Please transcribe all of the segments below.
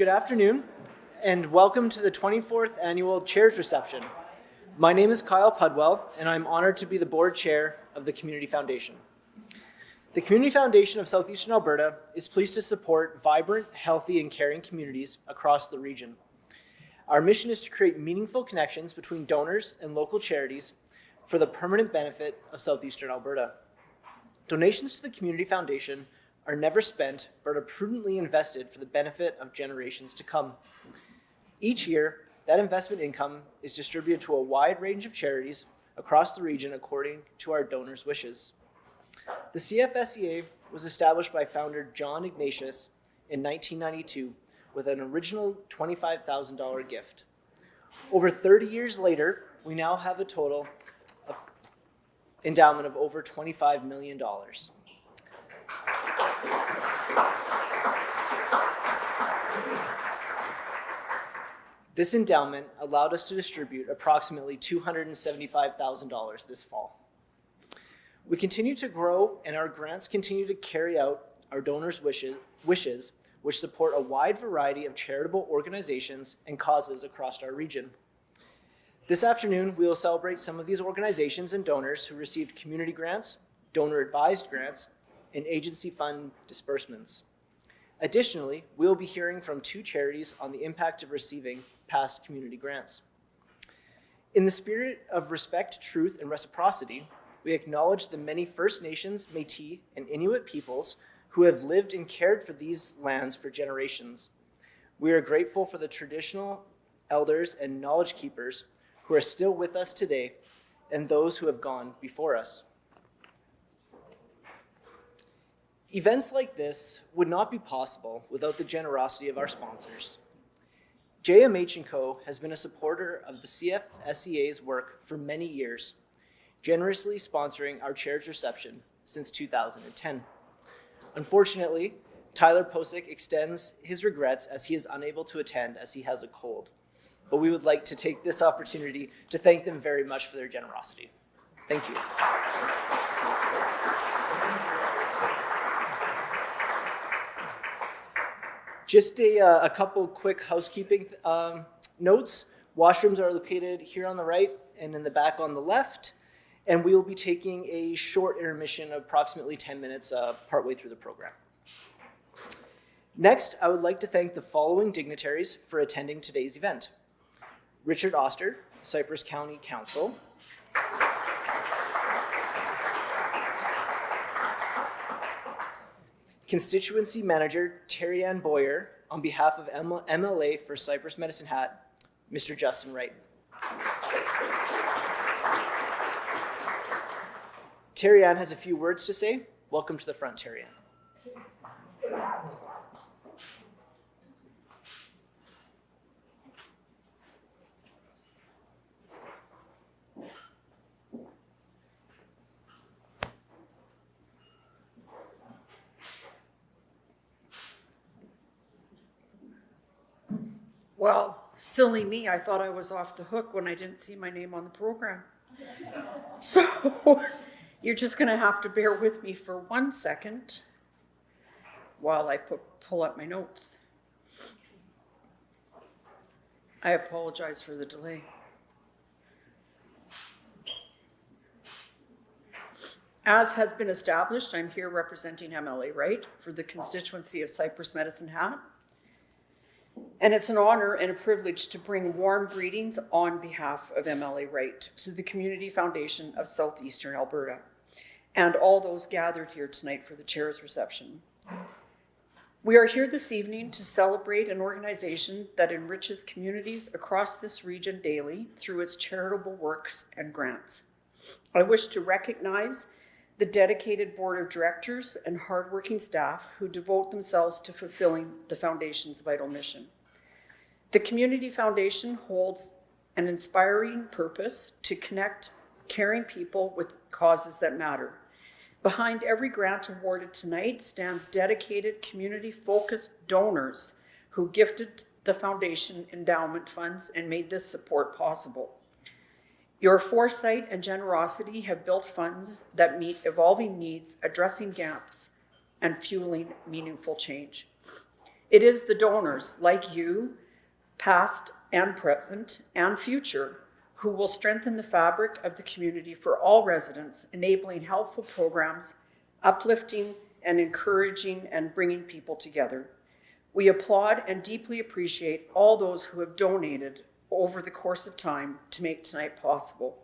Good afternoon, and welcome to the 24th Annual Chairs Reception. My name is Kyle Pudwell, and I'm honored to be the board chair of the Community Foundation. The Community Foundation of Southeastern Alberta is pleased to support vibrant, healthy, and caring communities across the region. Our mission is to create meaningful connections between donors and local charities for the permanent benefit of Southeastern Alberta. Donations to the Community Foundation are never spent, but are prudently invested for the benefit of generations to come. Each year, that investment income is distributed to a wide range of charities across the region according to our donors' wishes. The CFSEA was established by founder John Ignatius in 1992 with an original $25,000 gift. Over 30 years later, we now have a total of endowment of over $25 million. This endowment allowed us to distribute approximately $275,000 this fall. We continue to grow, and our grants continue to carry out our donors' wishes, which support a wide variety of charitable organizations and causes across our region. This afternoon, we will celebrate some of these organizations and donors who received community grants, donor-advised grants, and agency fund disbursements. Additionally, we will be hearing from two charities on the impact of receiving past community grants. In the spirit of respect, truth, and reciprocity, we acknowledge the many First Nations, Métis, and Inuit peoples who have lived and cared for these lands for generations. We are grateful for the traditional elders and knowledge keepers who are still with us today and those who have gone before us. Events like this would not be possible without the generosity of our sponsors. JMH & Co. has been a supporter of the CFSEA's work for many years, generously sponsoring our Chairs Reception since 2010. Unfortunately, Tyler Posick extends his regrets as he is unable to attend as he has a cold. But we would like to take this opportunity to thank them very much for their generosity. Thank you. Just a couple quick housekeeping notes. Washrooms are located here on the right and in the back on the left. And we will be taking a short intermission of approximately 10 minutes partway through the program. Next, I would like to thank the following dignitaries for attending today's event. Richard Oster, Cypress County Council. Constituency Manager Terry Ann Boyer, on behalf of MLA for Cypress Medicine Hat, Mr. Justin Wright. Terry Ann has a few words to say. Welcome to the front, Terry Ann. Well, silly me, I thought I was off the hook when I didn't see my name on the program. So you're just going to have to bear with me for 1 second while I pull up my notes. I apologize for the delay. As has been established, I'm here representing MLA Wright for the constituency of Cypress Medicine Hat. And it's an honor and a privilege to bring warm greetings on behalf of MLA Wright to the Community Foundation of Southeastern Alberta and all those gathered here tonight for the Chairs Reception. We are here this evening to celebrate an organization that enriches communities across this region daily through its charitable works and grants. I wish to recognize the dedicated board of directors and hardworking staff who devote themselves to fulfilling the Foundation's vital mission. The Community Foundation holds an inspiring purpose to connect caring people with causes that matter. Behind every grant awarded tonight stands dedicated community-focused donors who gifted the Foundation endowment funds and made this support possible. Your foresight and generosity have built funds that meet evolving needs, addressing gaps, and fueling meaningful change. It is the donors like you, past and present and future, who will strengthen the fabric of the community for all residents, enabling helpful programs, uplifting and encouraging and bringing people together. We applaud and deeply appreciate all those who have donated over the course of time to make tonight possible.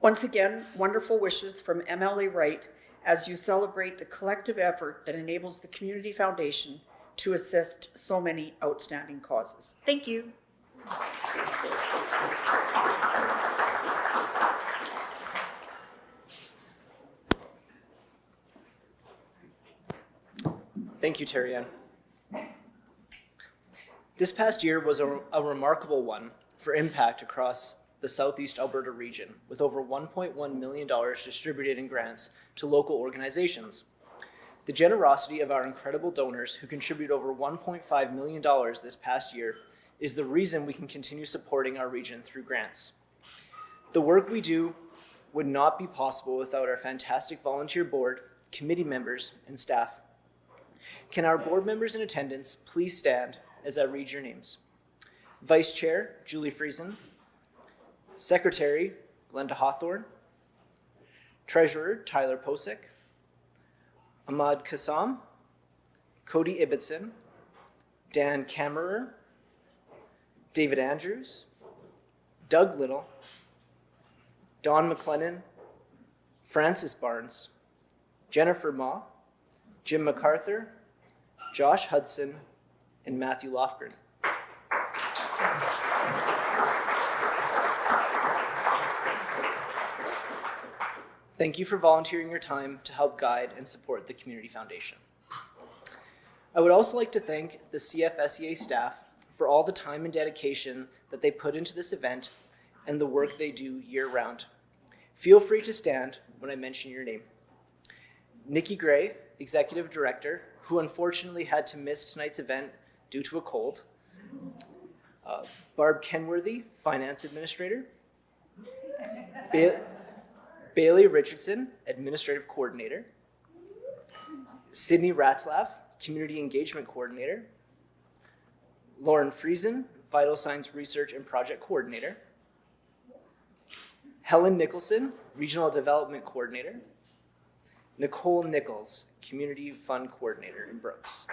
Once again, wonderful wishes from MLA Wright as you celebrate the collective effort that enables the Community Foundation to assist so many outstanding causes. Thank you. Thank you, Terry Ann. This past year was a remarkable one for impact across the Southeast Alberta region, with over $1.1 million distributed in grants to local organizations. The generosity of our incredible donors who contribute over $1.5 million this past year is the reason we can continue supporting our region through grants. The work we do would not be possible without our fantastic volunteer board, committee members, and staff. Can our board members in attendance please stand as I read your names? Vice Chair, Julie Friesen. Secretary, Glenda Hawthorne. Treasurer, Tyler Posick. Ahmad Kassam. Cody Ibbotson. Dan Kammerer. David Andrews. Doug Little. Don McLennan. Francis Barnes. Jennifer Ma. Jim MacArthur. Josh Hudson. And Matthew Lofgren. Thank you for volunteering your time to help guide and support the Community Foundation. I would also like to thank the CFSEA staff for all the time and dedication that they put into this event and the work they do year-round. Feel free to stand when I mention your name. Nikki Gray, Executive Director, who unfortunately had to miss tonight's event due to a cold. Barb Kenworthy, Finance Administrator. Bailey Richardson, Administrative Coordinator. Sydney Ratzlaff, Community Engagement Coordinator. Lauren Friesen, Vital Signs Research and Project Coordinator. Helen Nicholson, Regional Development Coordinator. Nicole Nichols, Community Fund Coordinator in Brooks.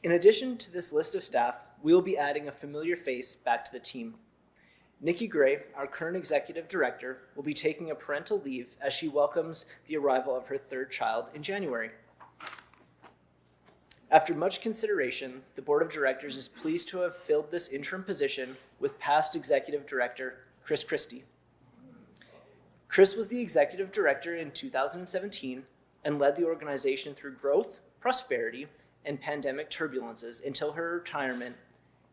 In addition to this list of staff, we will be adding a familiar face back to the team. Nikki Gray, our current Executive Director, will be taking a parental leave as she welcomes the arrival of her third child in January. After much consideration, the Board of Directors is pleased to have filled this interim position with past Executive Director Chris Christie. Chris was the Executive Director in 2017 and led the organization through growth, prosperity, and pandemic turbulences until her retirement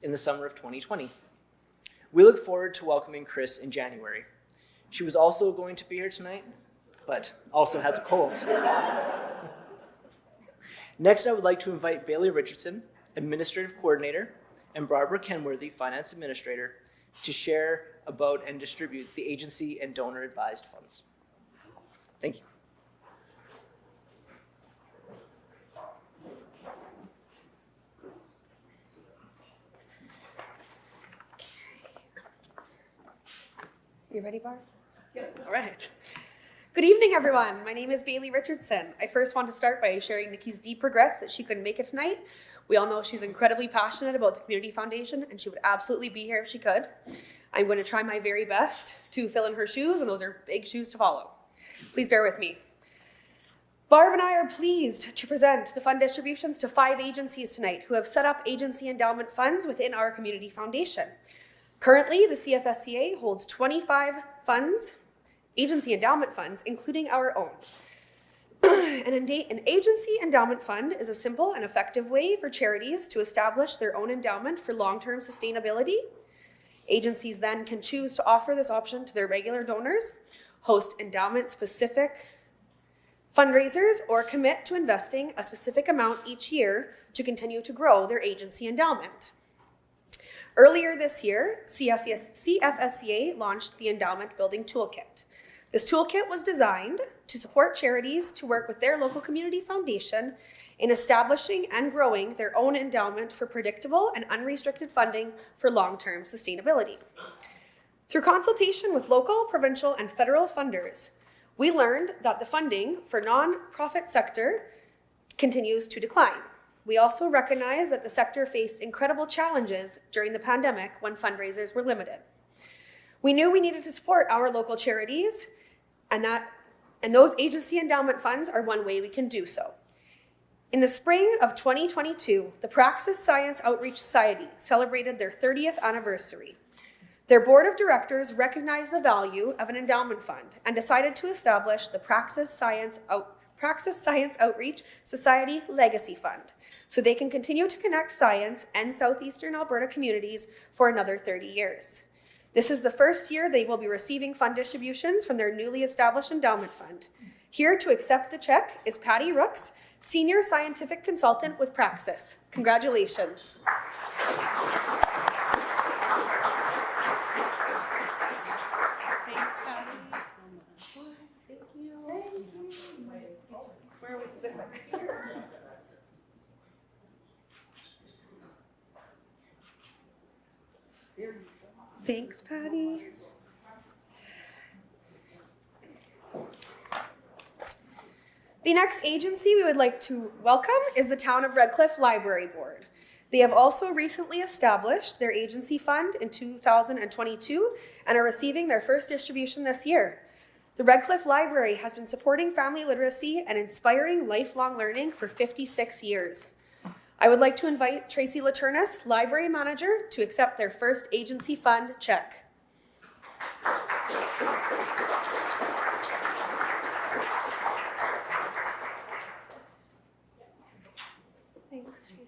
in the summer of 2020. We look forward to welcoming Chris in January. She was also going to be here tonight, but also has a cold. Next, I would like to invite Bailey Richardson, Administrative Coordinator, and Barbara Kenworthy, Finance Administrator, to share about and distribute the agency and donor-advised funds. Thank you. You ready, Barb? Yeah. All right. Good evening, everyone. My name is Bailey Richardson. I first want to start by sharing Nikki's deep regrets that she couldn't make it tonight. We all know she's incredibly passionate about the Community Foundation, and she would absolutely be here if she could. I'm going to try my very best to fill in her shoes, and those are big shoes to follow. Please bear with me. Barb and I are pleased to present the fund distributions to 5 agencies tonight who have set up agency endowment funds within our Community Foundation. Currently, the CFSCA holds 25 funds, agency endowment funds, including our own. An agency endowment fund is a simple and effective way for charities to establish their own endowment for long-term sustainability. Agencies then can choose to offer this option to their regular donors, host endowment-specific fundraisers, or commit to investing a specific amount each year to continue to grow their agency endowment. Earlier this year, CFSCA launched the Endowment Building Toolkit. This toolkit was designed to support charities to work with their local community foundation in establishing and growing their own endowment for predictable and unrestricted funding for long-term sustainability. Through consultation with local, provincial, and federal funders, we learned that the funding for non-profit sector continues to decline. We also recognize that the sector faced incredible challenges during the pandemic when fundraisers were limited. We knew we needed to support our local charities, and those agency endowment funds are one way we can do so. In the spring of 2022, the Praxis Science Outreach Society celebrated their 30th anniversary. Their board of directors recognized the value of an endowment fund and decided to establish the Praxis Science Outreach Society Legacy Fund so they can continue to connect science and southeastern Alberta communities for another 30 years. This is the first year they will be receiving fund distributions from their newly established endowment fund. Here to accept the check is Patty Rooks, Senior Scientific Consultant with Praxis. Congratulations. Thanks, Patty. The next agency we would like to welcome is the Town of Redcliffe Library Board. They have also recently established their agency fund in 2022 and are receiving their first distribution this year. The Redcliffe Library has been supporting family literacy and inspiring lifelong learning for 56 years. I would like to invite Tracy Laturnus, Library Manager, to accept their first agency fund check. Thanks, Tracy.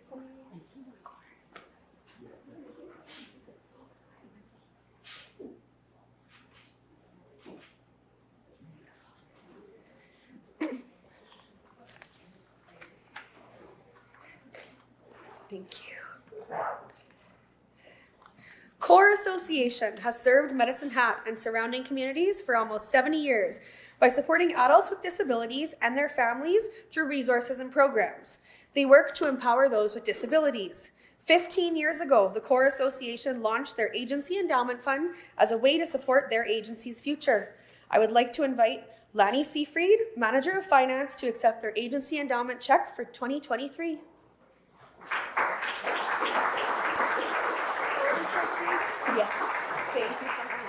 Thank you. CORE Association has served Medicine Hat and surrounding communities for almost 70 years by supporting adults with disabilities and their families through resources and programs. They work to empower those with disabilities. 15 years ago, the CORE Association launched their Agency Endowment Fund as a way to support their agency's future. I would like to invite Lanny Seafried, Manager of Finance, to accept their Agency Endowment check for 2023. Yes, thank you so much.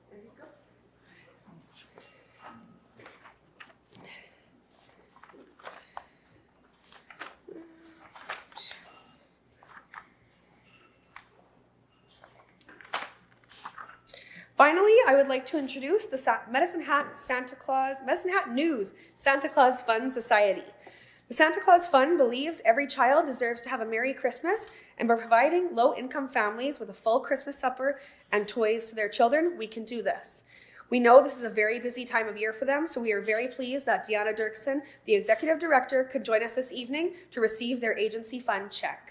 There you go. Finally, I would like to introduce the Medicine Hat News Santa Claus Fund Society. The Santa Claus Fund believes every child deserves to have a Merry Christmas, and by providing low-income families with a full Christmas supper and toys to their children, we can do this. We know this is a very busy time of year for them, so we are very pleased that Deanna Dirksen, the Executive Director, could join us this evening to receive their agency fund check.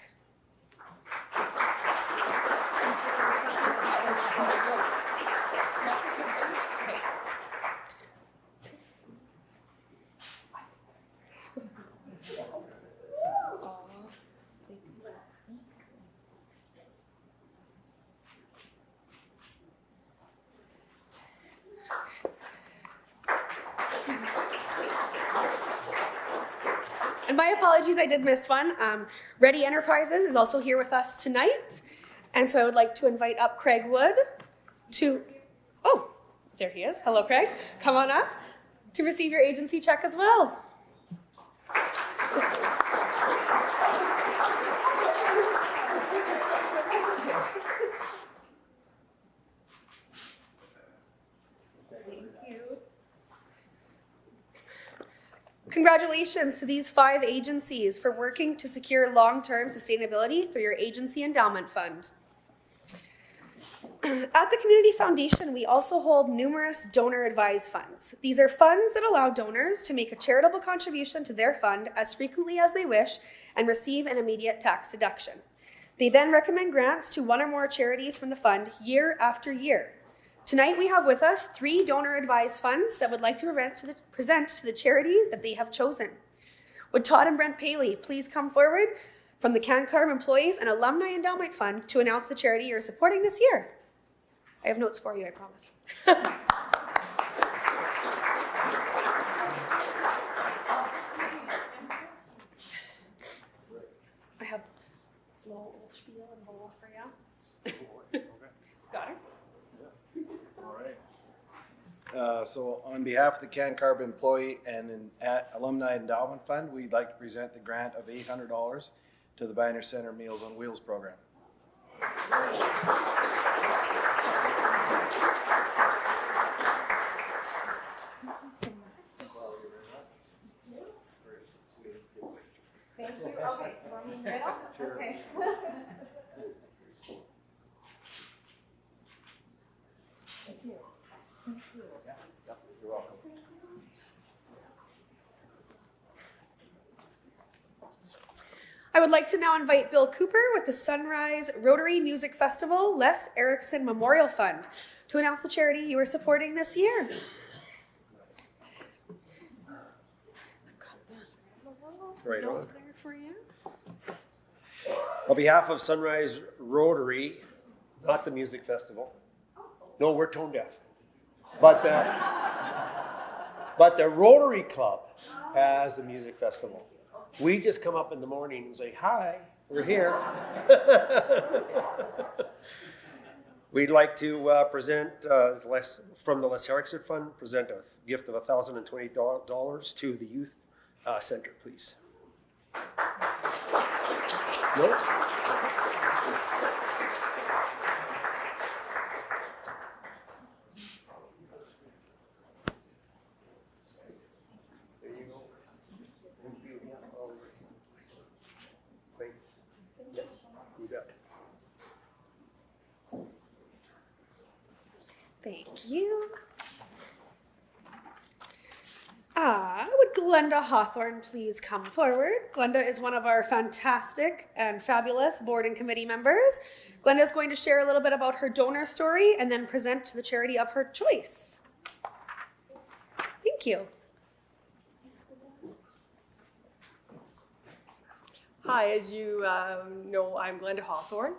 And my apologies, I did miss one. Ready Enterprises is also here with us tonight. And so I would like to invite up Craig Wood to, oh, there he is. Hello, Craig. Come on up to receive your agency check as well. Congratulations to these 5 agencies for working to secure long-term sustainability through your Agency Endowment Fund. At the Community Foundation, we also hold numerous donor-advised funds. These are funds that allow donors to make a charitable contribution to their fund as frequently as they wish and receive an immediate tax deduction. They then recommend grants to one or more charities from the fund year after year. Tonight we have with us 3 donor-advised funds that would like to present to the charity that they have chosen. Would Todd and Brent Paley please come forward from the CanCarb Employees and Alumni Endowment Fund to announce the charity you're supporting this year? I have notes for you, I promise. I have a little spiel and bowl for you. Got it? All right. So on behalf of the CanCarb Employee and Alumni Endowment Fund, we'd like to present the grant of $800 to the Banner Center Meals on Wheels program. Thank you. Okay. Want me in the middle? Sure. Okay. Thank you. You're welcome. I would like to now invite Bill Cooper with the Sunrise Rotary Music Festival Les Erickson Memorial Fund to announce the charity you are supporting this year. Right on. There for you. On behalf of Sunrise Rotary, not the music festival. No, we're tone deaf. But the Rotary Club has the music festival. We just come up in the morning and say, hi, we're here. We'd like to present, from the Les Erickson Fund, present a gift of $1,020 to the youth center, please. No? There you go. Great. Yeah, you got it. Thank you. Would Glenda Hawthorne please come forward? Glenda is one of our fantastic and fabulous board and committee members. Glenda is going to share a little bit about her donor story and then present to the charity of her choice. Thank you. Hi, as you know, I'm Glenda Hawthorne.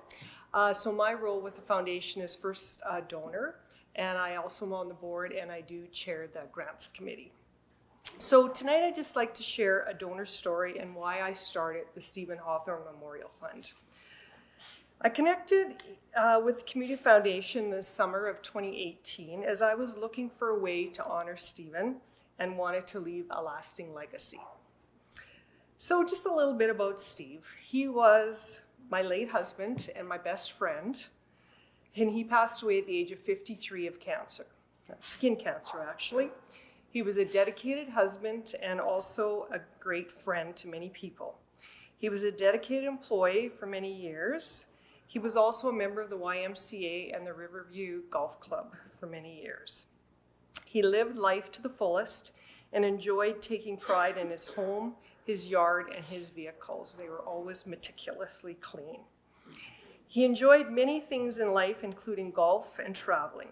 So my role with the foundation is first donor, and I also am on the board and I do chair the grants committee. So tonight I'd just like to share a donor story and why I started the Stephen Hawthorne Memorial Fund. I connected with the Community Foundation this summer of 2018 as I was looking for a way to honor Stephen and wanted to leave a lasting legacy. So just a little bit about Steve. He was my late husband and my best friend, and he passed away at the age of 53 of cancer, skin cancer actually. He was a dedicated husband and also a great friend to many people. He was a dedicated employee for many years. He was also a member of the YMCA and the Riverview Golf Club for many years. He lived life to the fullest and enjoyed taking pride in his home, his yard, and his vehicles. They were always meticulously clean. He enjoyed many things in life, including golf and traveling.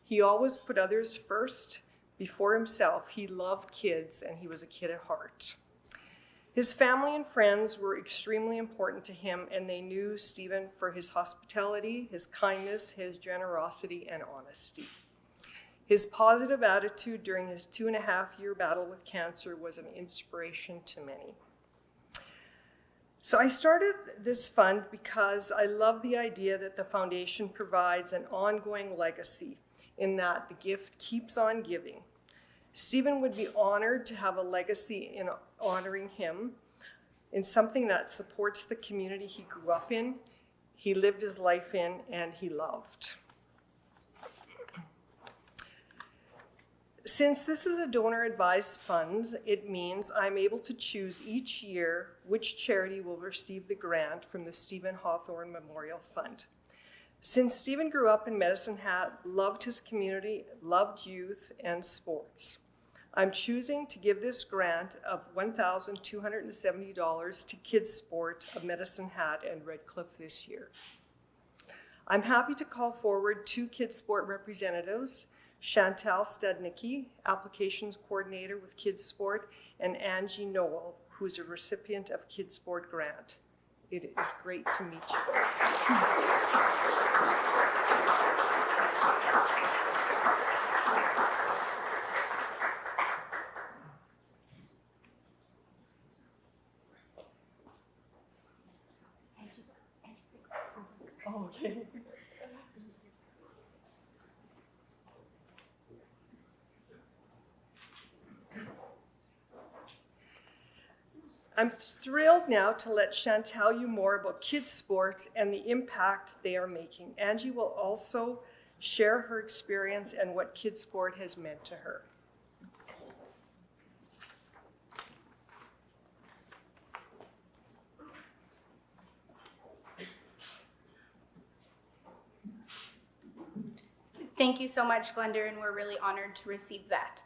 He always put others first before himself. He loved kids, and he was a kid at heart. His family and friends were extremely important to him, and they knew Stephen for his hospitality, his kindness, his generosity, and honesty. His positive attitude during his 2.5-year battle with cancer was an inspiration to many. So I started this fund because I love the idea that the foundation provides an ongoing legacy in that the gift keeps on giving. Stephen would be honored to have a legacy in honoring him in something that supports the community he grew up in, he lived his life in, and he loved. Since this is a donor-advised fund, it means I'm able to choose each year which charity will receive the grant from the Stephen Hawthorne Memorial Fund. Since Stephen grew up in Medicine Hat, loved his community, loved youth and sports, I'm choosing to give this grant of $1,270 to Kids Sport of Medicine Hat and Red Cliff this year. I'm happy to call forward 2 Kids Sport representatives, Chantal Stednicki, Applications Coordinator with Kids Sport, and Angie Noel, who's a recipient of Kids Sport grant. It is great to meet you both. I'm thrilled now to let Chantal tell you more about Kids Sport and the impact they are making. Angie will also share her experience and what Kids Sport has meant to her. Thank you so much, Glenda, and we're really honored to receive that.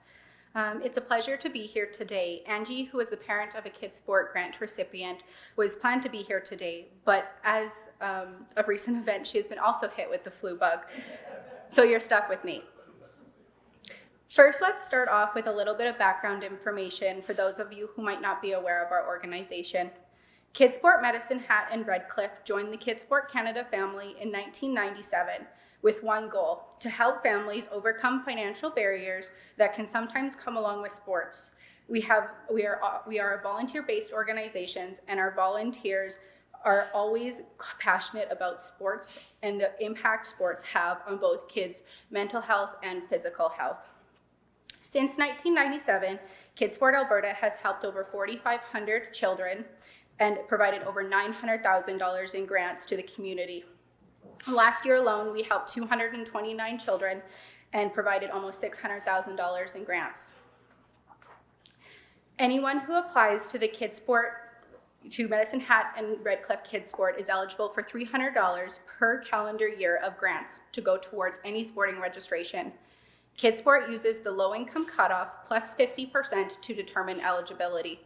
It's a pleasure to be here today. Angie, who is the parent of a Kids Sport grant recipient, was planned to be here today, but as of recent events, she has been also hit with the flu bug, so you're stuck with me. First, let's start off with a little bit of background information for those of you who might not be aware of our organization. Kids Sport Medicine Hat and Red Cliff joined the Kids Sport Canada family in 1997. With one goal, to help families overcome financial barriers that can sometimes come along with sports. We are a volunteer-based organization, and our volunteers are always passionate about sports and the impact sports have on both kids' mental health and physical health. Since 1997, Kids Sport Alberta has helped over 4,500 children and provided over $900,000 in grants to the community. Last year alone, we helped 229 children and provided almost $600,000 in grants. Anyone who applies to the Kids Sport, to Medicine Hat and Red Cliff Kids Sport is eligible for $300 per calendar year of grants to go towards any sporting registration. Kids Sport uses the low-income cutoff plus 50% to determine eligibility.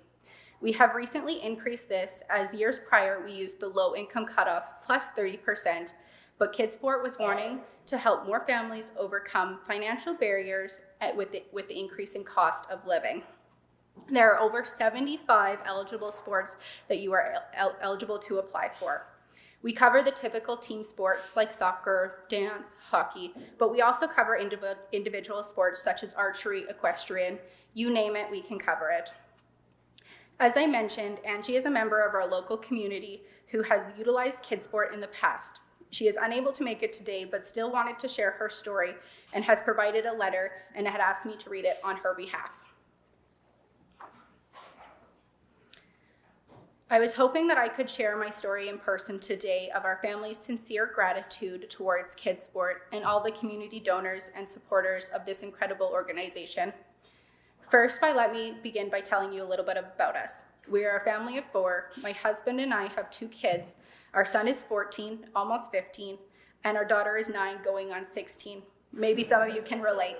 We have recently increased this, as years prior we used the low-income cutoff plus 30%, but Kids Sport was wanting to help more families overcome financial barriers with the increasing cost of living. There are over 75 eligible sports that you are eligible to apply for. We cover the typical team sports like soccer, dance, hockey, but we also cover individual sports such as archery, equestrian, you name it, we can cover it. As I mentioned, Angie is a member of our local community who has utilized Kids Sport in the past. She is unable to make it today, but still wanted to share her story and has provided a letter and had asked me to read it on her behalf. I was hoping that I could share my story in person today of our family's sincere gratitude towards Kids Sport and all the community donors and supporters of this incredible organization. First, let me begin by telling you a little bit about us. We are a family of 4. My husband and I have 2 kids. Our son is 14, almost 15, and our daughter is 9, going on 16. Maybe some of you can relate.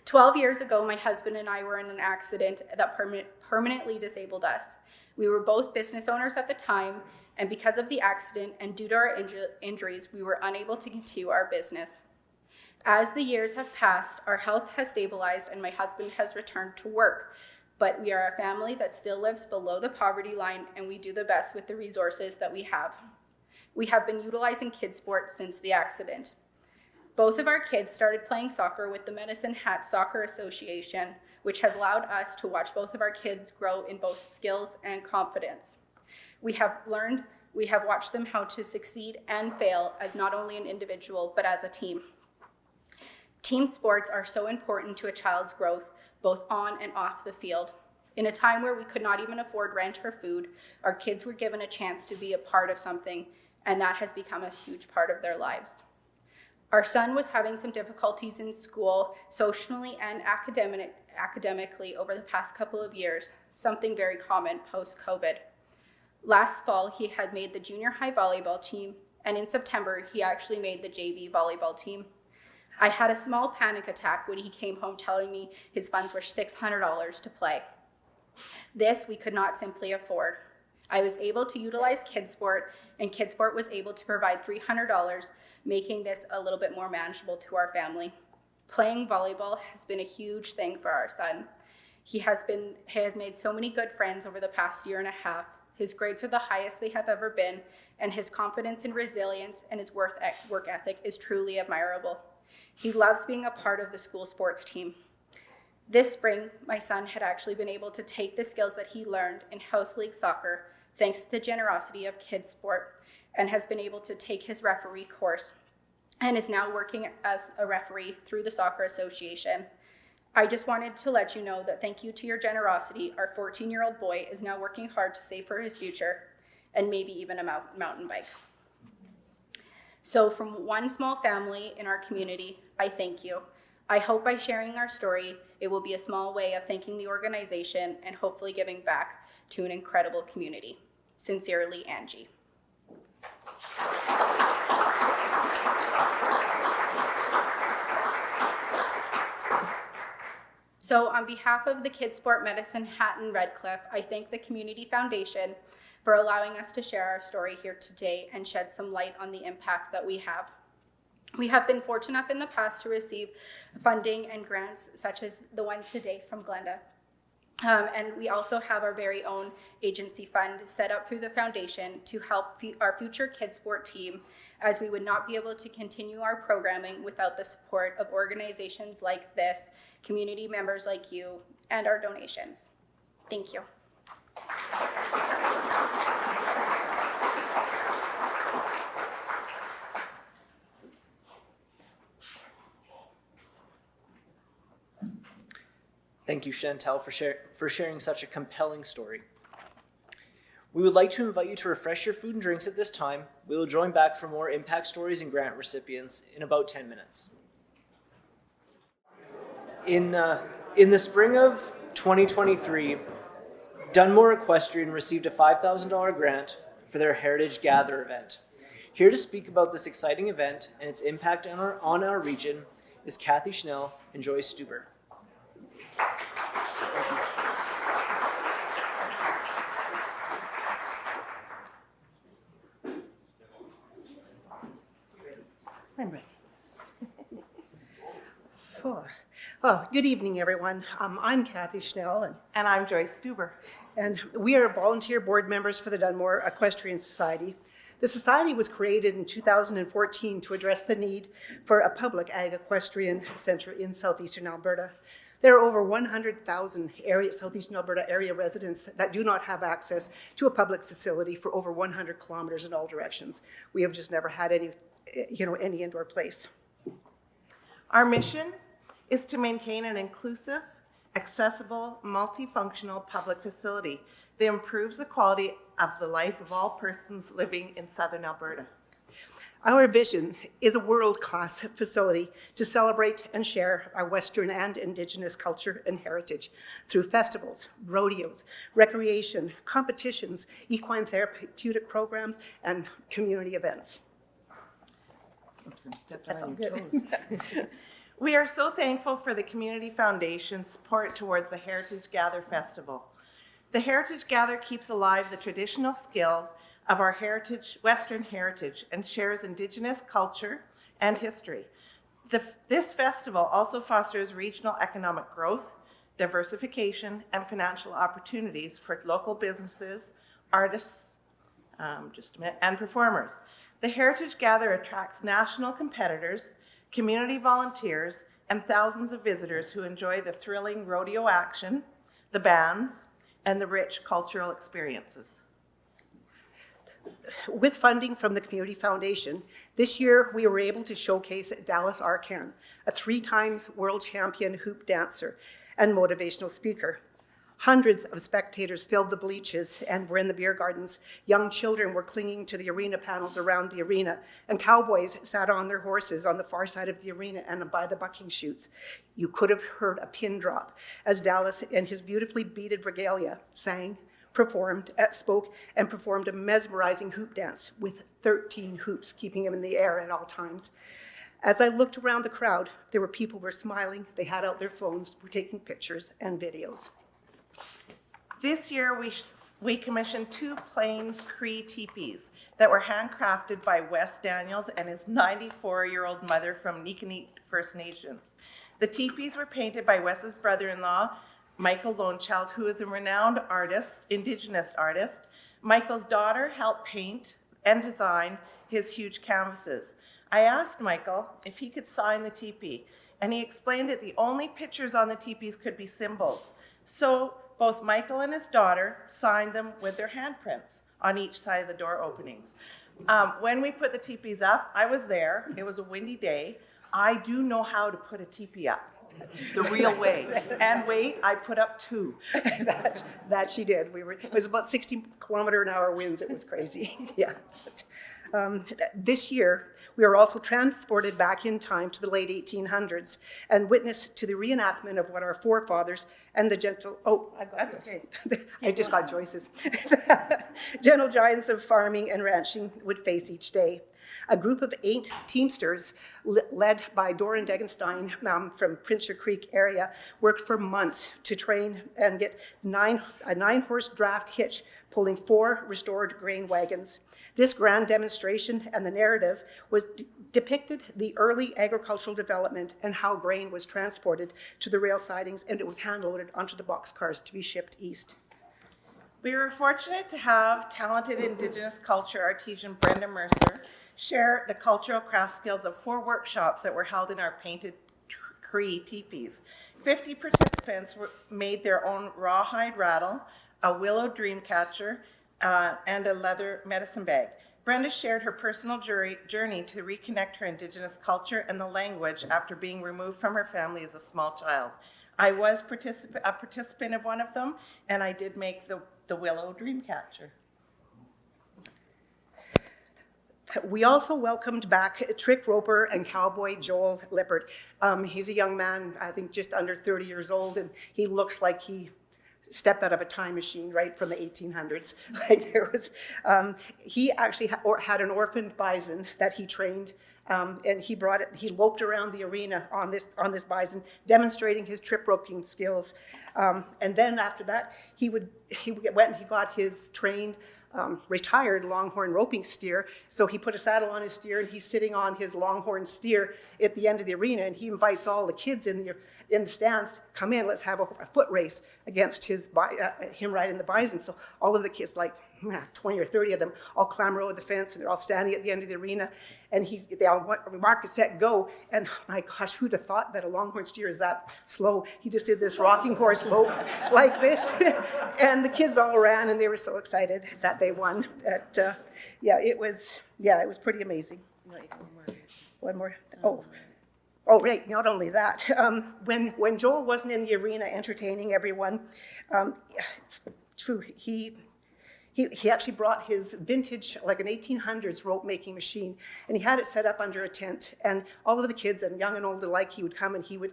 12 years ago, my husband and I were in an accident that permanently disabled us. We were both business owners at the time, and because of the accident and due to our injuries, we were unable to continue our business. As the years have passed, our health has stabilized and my husband has returned to work, but we are a family that still lives below the poverty line, and we do the best with the resources that we have. We have been utilizing Kids Sport since the accident. Both of our kids started playing soccer with the Medicine Hat Soccer Association, which has allowed us to watch both of our kids grow in both skills and confidence. We have watched them how to succeed and fail as not only an individual, but as a team. Team sports are so important to a child's growth, both on and off the field. In a time where we could not even afford rent or food, our kids were given a chance to be a part of something, and that has become a huge part of their lives. Our son was having some difficulties in school, socially and academically over the past couple of years, something very common post-COVID. Last fall, he had made the junior high volleyball team, and in September, he actually made the JV volleyball team. I had a small panic attack when he came home telling me his funds were $600 to play. This we could not simply afford. I was able to utilize KidSport, and KidSport was able to provide $300, making this a little bit more manageable to our family. Playing volleyball has been a huge thing for our son. He has made so many good friends over the past year and a half. His grades are the highest they have ever been, and his confidence and resilience and his work ethic is truly admirable. He loves being a part of the school sports team. This spring, my son had actually been able to take the skills that he learned in house league soccer, thanks to the generosity of KidSport, and has been able to take his referee course and is now working as a referee through the Soccer Association. I just wanted to let you know that thank you to your generosity, our 14-year-old boy is now working hard to save for his future and maybe even a mountain bike. So from one small family in our community, I thank you. I hope by sharing our story, it will be a small way of thanking the organization and hopefully giving back to an incredible community. Sincerely, Angie. So on behalf of the KidSport Medicine Hatton Redcliffe, I thank the Community Foundation for allowing us to share our story here today and shed some light on the impact that we have. We have been fortunate enough in the past to receive funding and grants such as the one today from Glenda. And we also have our very own agency fund set up through the foundation to help our future KidSport team, as we would not be able to continue our programming without the support of organizations like this, community members like you, and our donations. Thank you. Thank you, Chantel, for sharing such a compelling story. We would like to invite you to refresh your food and drinks at this time. We will join back for more impact stories and grant recipients in about 10 minutes. In the spring of 2023, Dunmore Equestrian received a $5,000 grant for their Heritage Gather event. Here to speak about this exciting event and its impact on our region is Kathy Schnell and Joyce Stuber. I'm ready. Oh, good evening, everyone. I'm Kathy Schnell, And I'm Joyce Stuber. and we are volunteer board members for the Dunmore Equestrian Society. The society was created in 2014 to address the need for a public ag equestrian center in southeastern Alberta. There are over 100,000 southeastern Alberta area residents that do not have access to a public facility for over 100 kilometers in all directions. We have just never had any indoor place. Our mission is to maintain an inclusive, accessible, multifunctional public facility that improves the quality of the life of all persons living in southern Alberta. Our vision is a world-class facility to celebrate and share our Western and Indigenous culture and heritage through festivals, rodeos, recreation, competitions, equine therapeutic programs, and community events. Oops, I'm stepping That's on all your good. toes. We are so thankful for the Community Foundation's support towards the Heritage Gather Festival. The Heritage Gather keeps alive the traditional skills of our Western heritage and shares Indigenous culture and history. This festival also fosters regional economic growth, diversification, and financial opportunities for local businesses, artists, and performers. The Heritage Gather attracts national competitors, community volunteers, and thousands of visitors who enjoy the thrilling rodeo action, the bands, and the rich cultural experiences. With funding from the Community Foundation, this year we were able to showcase Dallas Arcan, a 3-time world champion hoop dancer and motivational speaker. Hundreds of spectators filled the bleachers and were in the beer gardens. Young children were clinging to the arena panels around the arena, and cowboys sat on their horses on the far side of the arena and by the bucking chutes. You could have heard a pin drop as Dallas, in his beautifully beaded regalia, sang, spoke, and performed a mesmerizing hoop dance with 13 hoops keeping him in the air at all times. As I looked around the crowd, there were people who were smiling, they had out their phones, were taking pictures and videos. This year, we commissioned 2 Plains Cree teepees that were handcrafted by Wes Daniels and his 94-year-old mother from Niconet First Nations. The teepees were painted by Wes's brother-in-law, Michael Lonechild, who is a renowned artist, Indigenous artist. Michael's daughter helped paint and design his huge canvases. I asked Michael if he could sign the teepee, and he explained that the only pictures on the teepees could be symbols. So both Michael and his daughter signed them with their handprints on each side of the door openings. When we put the teepees up, I was there. It was a windy day. I do know how to put a teepee up the real way. And wait, I put up 2. That she did. It was about 60-kilometer-an-hour winds. It was crazy. Yeah. This year, we were also transported back in time to the late 1800s and witnessed to the reenactment of what our forefathers and the I just got Joyce's. Gentle giants of farming and ranching would face each day. A group of 8 Teamsters, led by Doran Degenstein from Prince Creek area, worked for months to train and get a 9-horse draft hitch pulling 4 restored grain wagons. This grand demonstration and the narrative depicted the early agricultural development and how grain was transported to the rail sidings, and it was hand-loaded onto the boxcars to be shipped east. We were fortunate to have talented Indigenous culture artisan Brenda Mercer share the cultural craft skills of 4 workshops that were held in our painted Cree teepees. 50 participants made their own rawhide rattle, a willow dream catcher, and a leather medicine bag. Brenda shared her personal journey to reconnect her Indigenous culture and the language after being removed from her family as a small child. I was a participant of one of them, and I did make the willow dream catcher. We also welcomed back trick roper and cowboy Joel Lippert. He's a young man, I think just under 30 years old, and he looks like he stepped out of a time machine right from the 1800s. Like there was, he actually had an orphaned bison that he trained, and he brought it. He loped around the arena on this bison, demonstrating his trip roping skills. And then after that, he went and he got his trained. Retired longhorn roping steer. So he put a saddle on his steer and he's sitting on his longhorn steer at the end of the arena, and he invites all the kids in the stands, come in, let's have a foot race against him riding the bison. So all of the kids, like 20 or 30 of them, all clamber over the fence and they're all standing at the end of the arena, and they all mark, set, go. And my gosh, who'd have thought that a longhorn steer is that slow? He just did this rocking horse lope like this, and the kids all ran and they were so excited that they won. It was pretty amazing. One more. Oh, right, not only that, when Joel wasn't in the arena entertaining everyone, he actually brought his vintage, like an 1800s rope making machine, and he had it set up under a tent, and all of the kids, and young and old alike, he would come and he would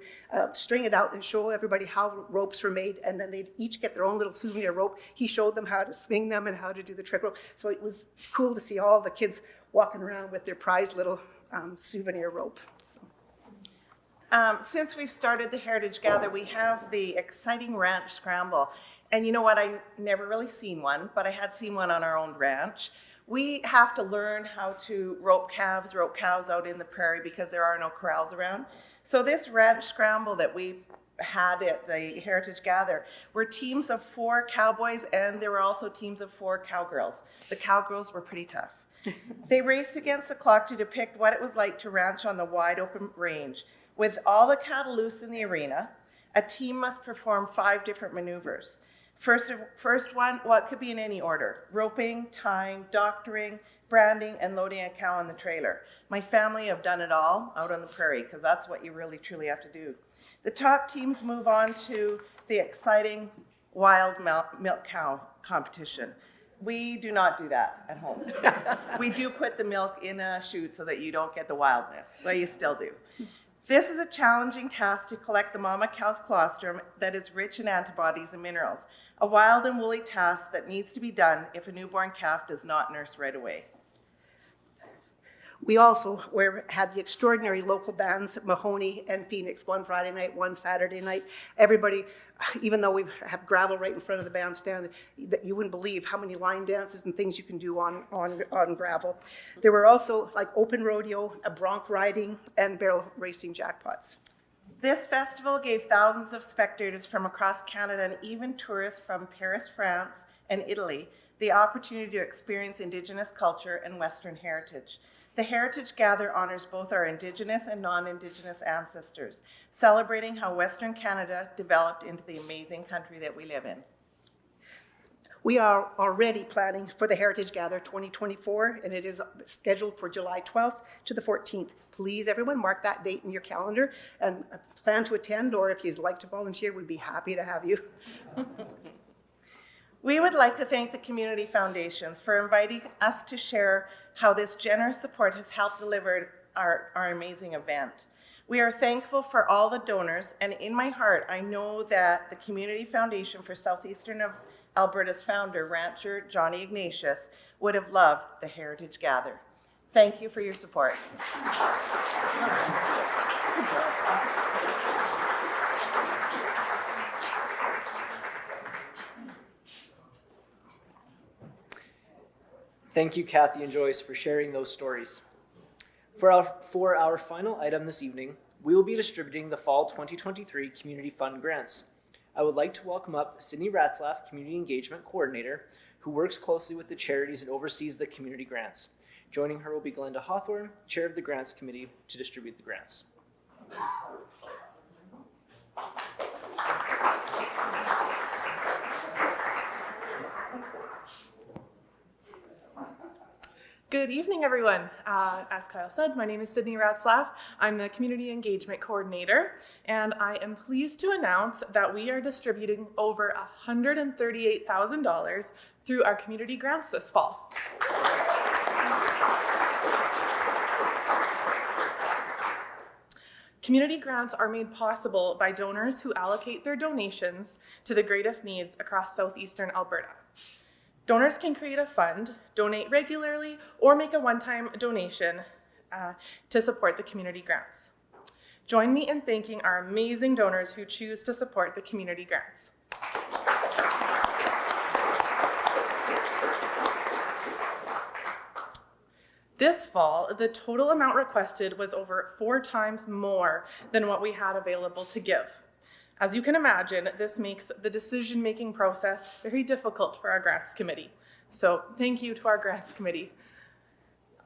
string it out and show everybody how ropes were made, and then they'd each get their own little souvenir rope. He showed them how to swing them and how to do the trick rope. So it was cool to see all the kids walking around with their prized little souvenir rope. So. Since we've started the Heritage Gather, we have the exciting ranch scramble. And you know what, I never really seen one, but I had seen one on our own ranch. We have to learn how to rope cows out in the prairie because there are no corrals around. So this ranch scramble that we had at the Heritage Gather were teams of 4 cowboys, and there were also teams of 4 cowgirls. The cowgirls were pretty tough. They raced against the clock to depict what it was like to ranch on the wide open range. With all the cattle loose in the arena, a team must perform 5 different maneuvers. First one, well, it could be in any order: roping, tying, doctoring, branding, and loading a cow on the trailer. My family have done it all out on the prairie because that's what you really truly have to do. The top teams move on to the exciting wild milk cow competition. We do not do that at home. We do put the milk in a chute so that you don't get the wildness, but you still do. This is a challenging task to collect the mama cow's colostrum that is rich in antibodies and minerals, a wild and woolly task that needs to be done if a newborn calf does not nurse right away. We also had the extraordinary local bands, Mahoney and Phoenix, one Friday night, one Saturday night. Everybody, even though we have gravel right in front of the bandstand, that you wouldn't believe how many line dances and things you can do on gravel. There were also like open rodeo, a bronc riding, and barrel racing jackpots. This festival gave thousands of spectators from across Canada and even tourists from Paris, France, and Italy the opportunity to experience Indigenous culture and Western heritage. The Heritage Gather honors both our Indigenous and non-Indigenous ancestors, celebrating how Western Canada developed into the amazing country that we live in. We are already planning for the Heritage Gather 2024, and it is scheduled for July 12th to the 14th. Please, everyone, mark that date in your calendar and plan to attend, or if you'd like to volunteer, we'd be happy to have you. We would like to thank the Community Foundations for inviting us to share how this generous support has helped deliver our amazing event. We are thankful for all the donors, and in my heart, I know that the Community Foundation for Southeastern Alberta's founder, rancher Johnny Ignatius, would have loved the Heritage Gather. Thank you for your support. Thank you, Kathy and Joyce, for sharing those stories. For our final item this evening, we will be distributing the Fall 2023 Community Fund grants. I would like to welcome up Sydney Ratzlaff, Community Engagement Coordinator, who works closely with the charities and oversees the community grants. Joining her will be Glenda Hawthorne, Chair of the Grants Committee, to distribute the grants. Good evening, everyone. As Kyle said, my name is Sydney Ratzlaff. I'm the Community Engagement Coordinator, and I am pleased to announce that we are distributing over $138,000 through our community grants this fall. Community grants are made possible by donors who allocate their donations to the greatest needs across southeastern Alberta. Donors can create a fund, donate regularly, or make a one-time donation to support the community grants. Join me in thanking our amazing donors who choose to support the community grants. This fall, the total amount requested was over 4 times more than what we had available to give. As you can imagine, this makes the decision-making process very difficult for our Grants Committee. So thank you to our Grants Committee.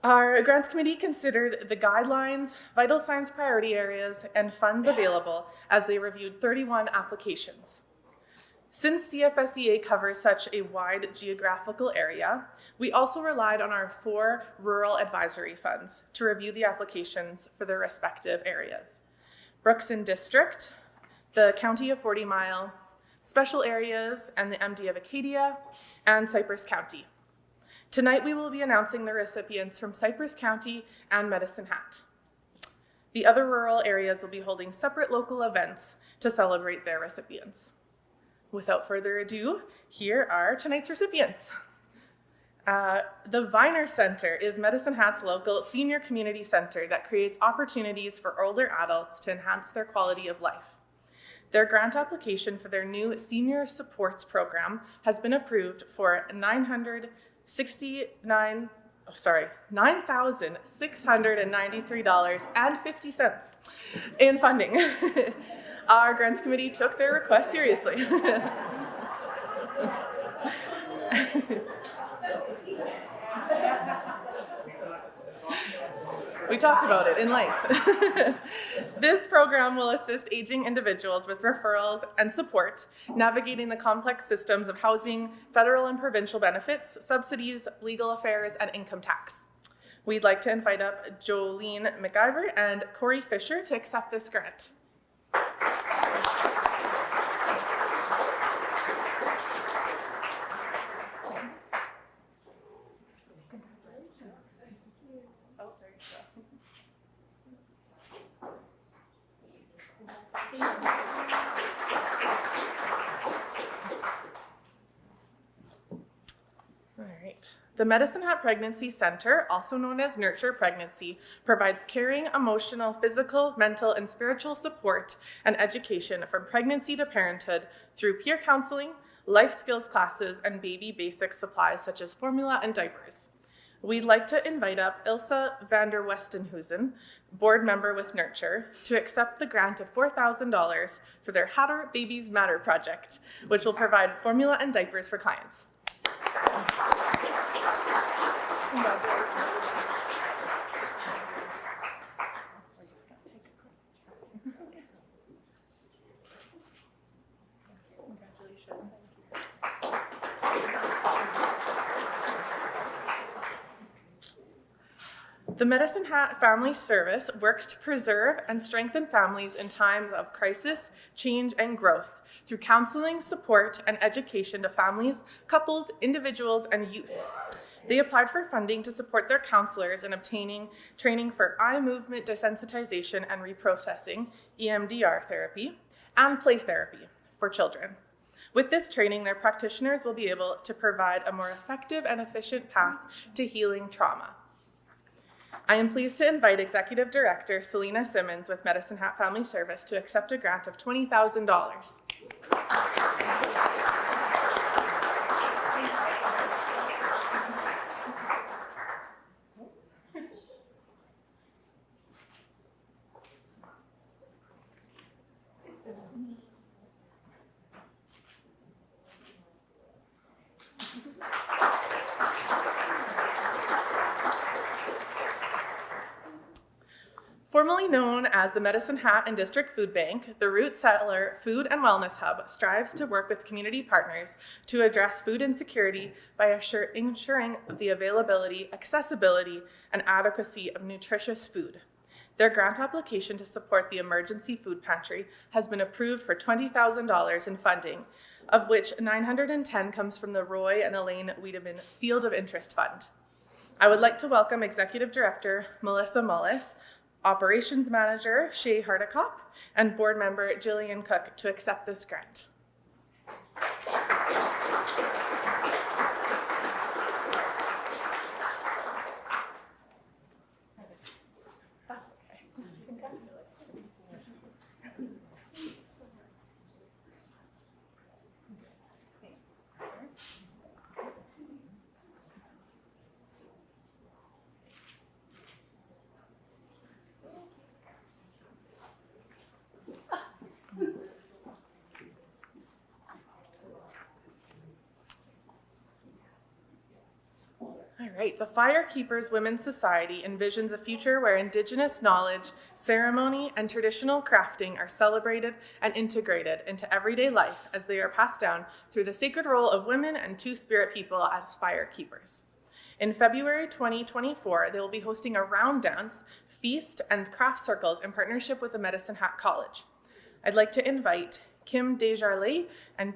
Our Grants Committee considered the guidelines, vital signs priority areas, and funds available as they reviewed 31 applications. Since CFSEA covers such a wide geographical area, we also relied on our 4 rural advisory funds to review the applications for their respective areas. Brookson District, the County of 40 Mile, Special Areas, and the MD of Acadia, and Cypress County. Tonight we will be announcing the recipients from Cypress County and Medicine Hat. The other rural areas will be holding separate local events to celebrate their recipients. Without further ado, here are tonight's recipients. The Viner Center is Medicine Hat's local senior community center that creates opportunities for older adults to enhance their quality of life. Their grant application for their new senior supports program has been approved for $9,693.50 in funding. Our grants committee took their request seriously. We talked about it in length. This program will assist aging individuals with referrals and support, navigating the complex systems of housing, federal and provincial benefits, subsidies, legal affairs, and income tax. We'd like to invite up Jolene McIver and Corey Fisher to accept this grant. The Medicine Hat Pregnancy Center, also known as Nurture Pregnancy, provides caring, emotional, physical, mental, and spiritual support and education from pregnancy to parenthood through peer counseling, life skills classes, and baby basic supplies such as formula and diapers. We'd like to invite up Ilse van der Westenhuizen, board member with Nurture, to accept the grant of $4,000 for their Hatter Babies Matter project, which will provide formula and diapers for clients. The Medicine Hat Family Service works to preserve and strengthen families in times of crisis, change, and growth through counseling, support, and education to families, couples, individuals, and youth. They applied for funding to support their counselors in obtaining training for eye movement desensitization and reprocessing, EMDR therapy, and play therapy for children. With this training, their practitioners will be able to provide a more effective and efficient path to healing trauma. I am pleased to invite Executive Director Selena Simmons with Medicine Hat Family Service to accept a grant of $20,000. Formerly known as the Medicine Hat and District Food Bank, the Root Cellar Food and Wellness Hub strives to work with community partners to address food insecurity by ensuring the availability, accessibility, and adequacy of nutritious food. Their grant application to support the emergency food pantry has been approved for $20,000 in funding, of which $910 comes from the Roy and Elaine Wiedemann Field of Interest Fund. I would like to welcome Executive Director Melissa Mullis, Operations Manager Shay Hardikopp, and Board Member Jillian Cook to accept this grant. All right, the Firekeepers Women's Society envisions a future where Indigenous knowledge, ceremony, and traditional crafting are celebrated and integrated into everyday life as they are passed down through the sacred role of women and two-spirit people as firekeepers. In February 2024, they will be hosting a round dance, feast, and craft circles in partnership with the Medicine Hat College. I'd like to invite Kim Desjardins and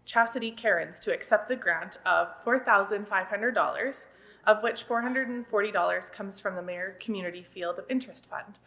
Chastity Cairns to accept the grant of $4,500, of which $440 comes from the Mayor Community Field of Interest Fund.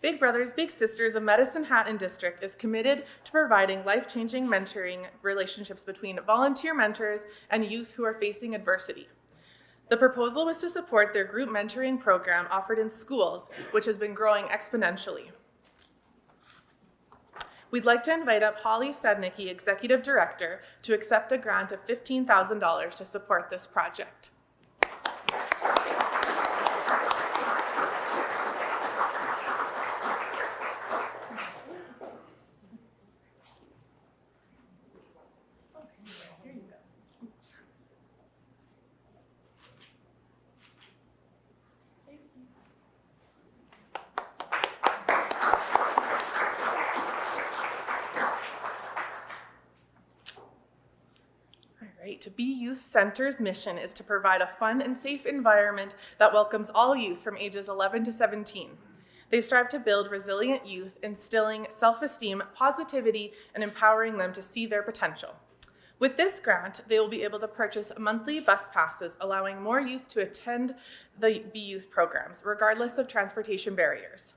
Big Brothers Big Sisters of Medicine Hat and District is committed to providing life-changing mentoring relationships between volunteer mentors and youth who are facing adversity. The proposal was to support their group mentoring program offered in schools, which has been growing exponentially. We'd like to invite up Holly Stadnicki, Executive Director, to accept a grant of $15,000 to support this project. state, Be Youth Center's mission is to provide a fun and safe environment that welcomes all youth from ages 11 to 17. They strive to build resilient youth, instilling self-esteem, positivity, and empowering them to see their potential. With this grant, they will be able to purchase monthly bus passes, allowing more youth to attend the Be Youth programs, regardless of transportation barriers.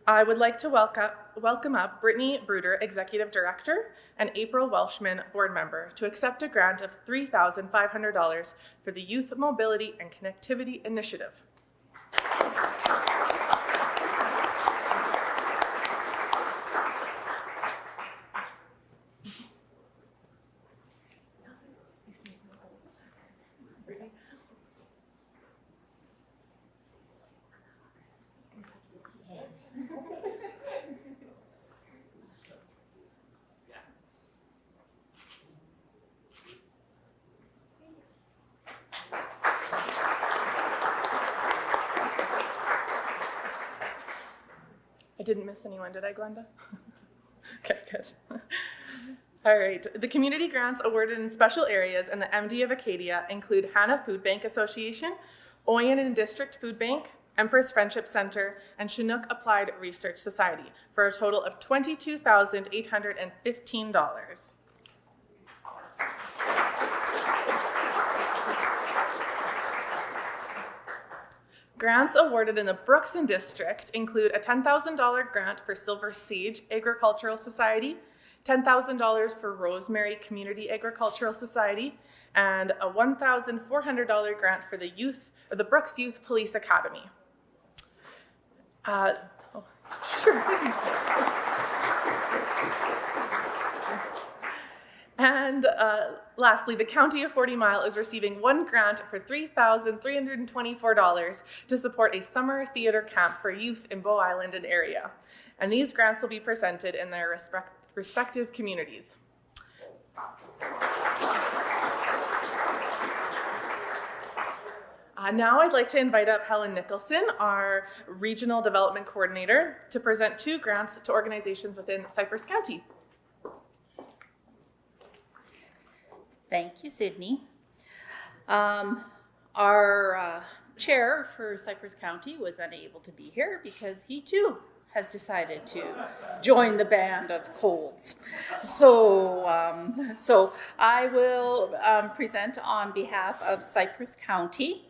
I would like to welcome up Brittany Bruder, Executive Director, and April Welshman, Board Member, to accept a grant of $3,500 for the Youth Mobility and Connectivity Initiative. I didn't miss anyone, did I, Glenda? Okay, good. All right, the community grants awarded in special areas in the MD of Acadia include Hannah Food Bank Association, Oyen and District Food Bank, Empress Friendship Center, and Chinook Applied Research Society for a total of $22,815. Grants awarded in the Brookson District include a $10,000 grant for Silver Sage Agricultural Society, $10,000 for Rosemary Community Agricultural Society, and a $1,400 grant for the Brooks Youth Police Academy. Sure. And lastly, the County of 40 Mile is receiving one grant for $3,324 to support a summer theater camp for youth in Bow Island and area. And these grants will be presented in their respective communities. Now I'd like to invite up Helen Nicholson, our Regional Development Coordinator, to present two grants to organizations within Cypress County. Thank you, Sydney. Our chair for Cypress County was unable to be here because he too has decided to join the band of colds. So I will present on behalf of Cypress County.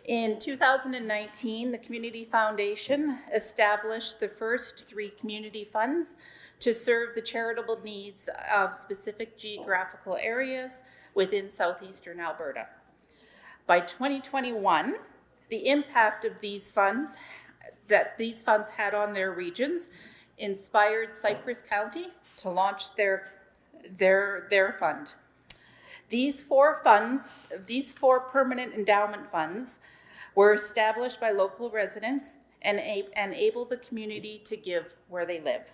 In 2019, the Community Foundation established the first 3 community funds to serve the charitable needs of specific geographical areas within southeastern Alberta. By 2021, the impact of these funds had on their regions inspired Cypress County to launch their fund. These 4 permanent endowment funds were established by local residents and enable the community to give where they live.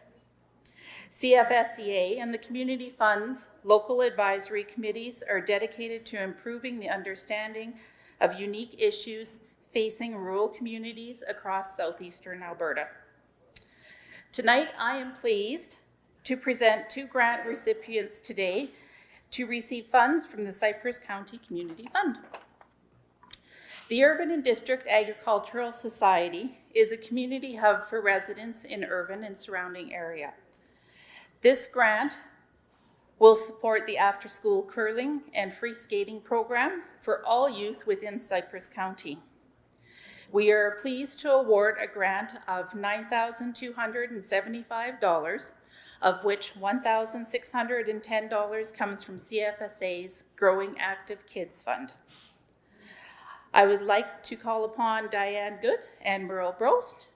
CFSEA and the community funds local advisory committees are dedicated to improving the understanding of unique issues facing rural communities across southeastern Alberta. Tonight, I am pleased to present 2 grant recipients today to receive funds from the Cypress County Community Fund. The Urban and District Agricultural Society is a community hub for residents in Irvine and surrounding area. This grant will support the after-school curling and free skating program for all youth within Cypress County. We are pleased to award a grant of $9,275, of which $1,610 comes from CFSA's Growing Active Kids Fund. I would like to call upon Diane Good and Merle Brost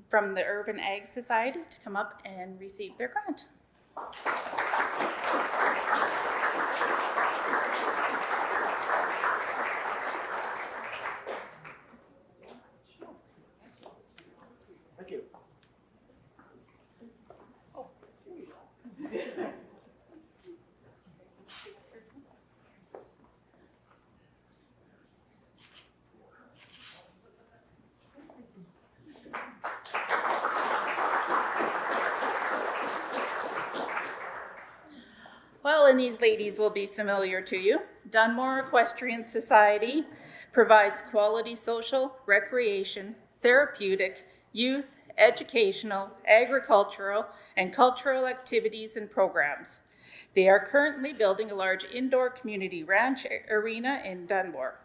from the Irvine Ag Society to come up and receive their grant. Thank you. and these ladies will be familiar to you. Dunmore Equestrian Society provides quality social, recreation, therapeutic, youth, educational, agricultural, and cultural activities and programs. They are currently building a large indoor community ranch arena in Dunmore.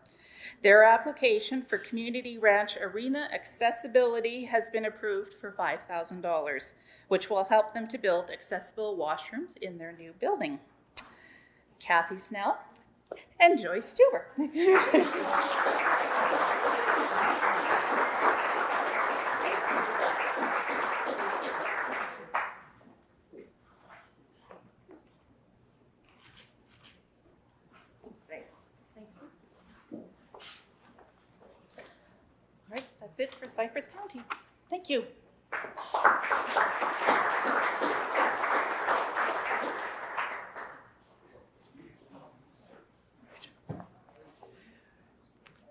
Their application for community ranch arena accessibility has been approved for $5,000, which will help them to build accessible washrooms in their new building. Kathy Snell and Joyce Stewart. All right, that's it for Cypress County. Thank you.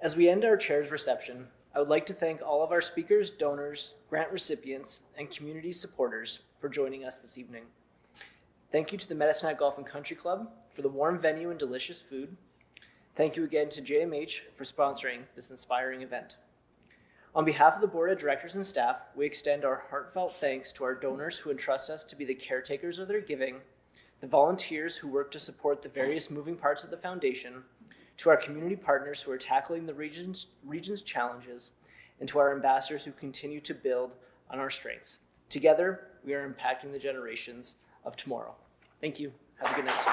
As we end our chair's reception, I would like to thank all of our speakers, donors, grant recipients, and community supporters for joining us this evening. Thank you to the Medicine Hat Golf and Country Club for the warm venue and delicious food. Thank you again to JMH for sponsoring this inspiring event. On behalf of the Board of Directors and staff, we extend our heartfelt thanks to our donors who entrust us to be the caretakers of their giving, the volunteers who work to support the various moving parts of the foundation, to our community partners who are tackling the region's challenges, and to our ambassadors who continue to build on our strengths. Together, we are impacting the generations of tomorrow. Thank you. Have a good night.